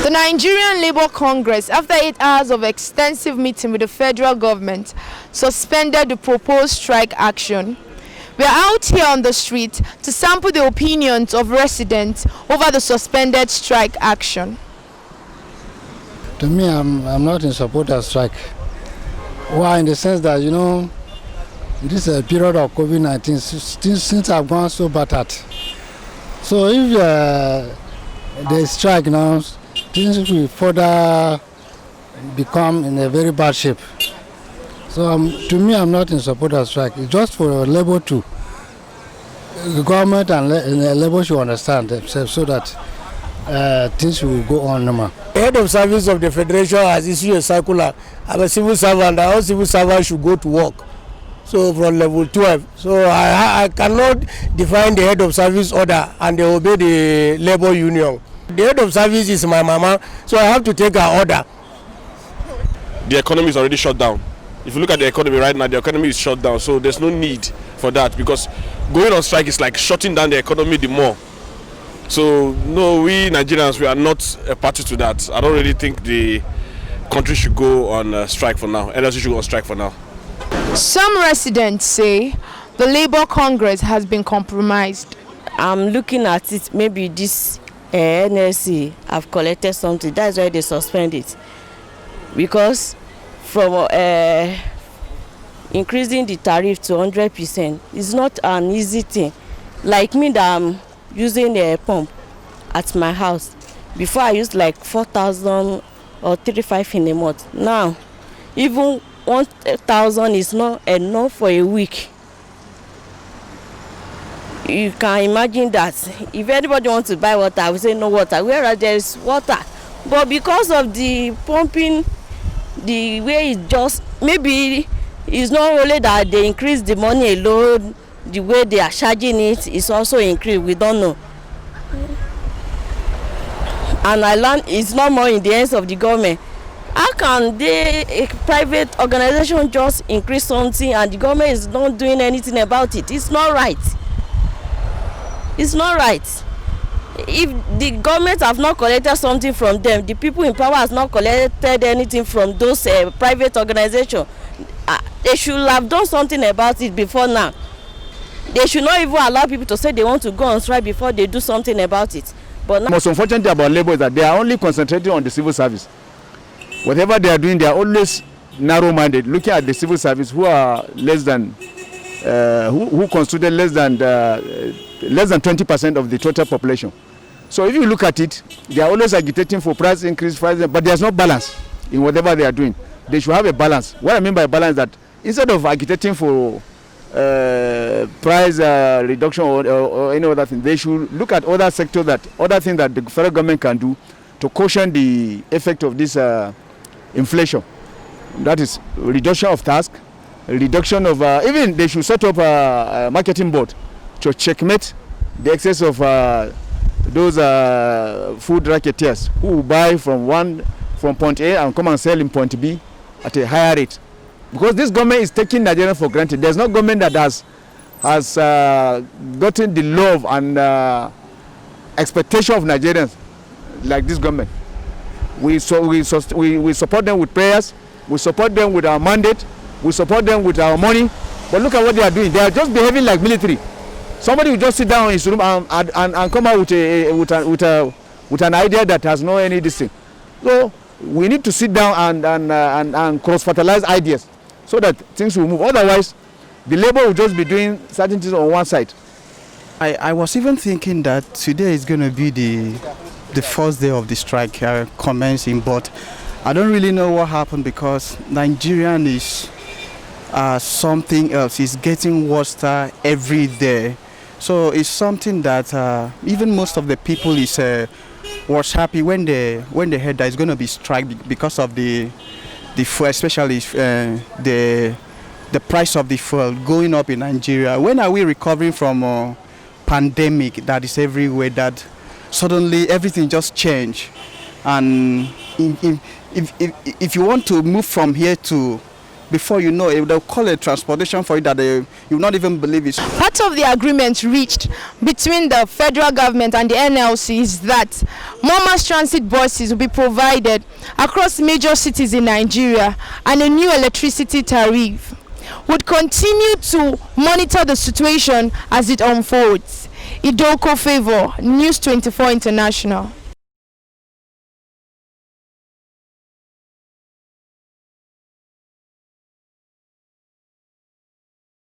The Nigerian Labour Congress, after 8 hours of extensive meeting with the federal government, suspended the proposed strike action. We are out here on the street to sample the opinions of residents over the suspended strike action. To me, I'm not in support of strike. Why? In the sense that, this is a period of COVID-19 since I've gone so battered. So if they strike now, things will further become in a very bad shape. So to me, I'm not in support of strike. It's just for labor too. The government and labor should understand themselves so that things will go on normal. The head of service of the federation has issued a circular. I'm a civil servant, and all civil servants should go to work. So from level 12. So I cannot define the head of service order and they obey the labor union. The head of service is my mama, so I have to take her order. The economy is already shut down. If you look at the economy right now, the economy is shut down, so there's no need for that, because going on strike is like shutting down the economy the more. So no, we Nigerians, we are not a party to that. I don't really think the country should go on strike for now. NLC should go on strike for now. Some residents say the Labour Congress has been compromised. I'm looking at it, maybe this NLC have collected something. That's why they suspend it. Because from increasing the tariff to 100% is not an easy thing. Like me, that I'm using a pump at my house. Before I used like 4,000 or 35 in a month. Now, even 1,000 is not enough for a week. You can imagine that if anybody wants to buy water, I will say no water, whereas there is water. But because of the pumping, the way it just, maybe it's not only that they increase the money alone, the way they are charging it is also increased, we don't know. And I learned it's not more in the hands of the government. How can a private organization just increase something and the government is not doing anything about it? It's not right. It's not right. If the government have not collected something from them, the people in power has not collected anything from those private organizations, they should have done something about it before now. They should not even allow people to say they want to go on strike before they do something about it. But now, most unfortunate about labor is that they are only concentrating on the civil service. Whatever they are doing, they are always narrow-minded, looking at the civil service who are less than, who constitute less than 20% of the total population. So if you look at it, they are always agitating for price increase, but there's no balance in whatever they are doing. They should have a balance. What I mean by balance is that instead of agitating for price reduction or any other thing, they should look at other sectors, other things that the federal government can do to cushion the effect of this inflation. That is reduction of tax, reduction of even they should set up a marketing board to checkmate the excess of those food racketeers who buy from point A and come and sell in point B at a higher rate. Because this government is taking Nigeria for granted. There's no government that has gotten the love and expectation of Nigerians like this government. We support them with prayers, we support them with our mandate, we support them with our money. But look at what they are doing. They are just behaving like military. Somebody will just sit down in his room and come out with an idea that has no any this thing. So we need to sit down and cross-fertilize ideas so that things will move. Otherwise, the labor will just be doing certain things on one side. I was even thinking that today is going to be the first day of the strike commencing, but I don't really know what happened because Nigerian is something else. It's getting worse every day. So it's something that even most of the people was happy when they heard that it's going to be strike because of the fuel, especially the price of the fuel going up in Nigeria. When are we recovering from a pandemic that is everywhere, that suddenly everything just changed? And if you want to move from here to before you know it, they'll call a transportation for it that you will not even believe it. Part of the agreement reached between the federal government and the NLC is that more mass transit buses will be provided across major cities in Nigeria, and a new electricity tariff would continue to monitor the situation as it unfolds. Idoko Favor, News 24 International.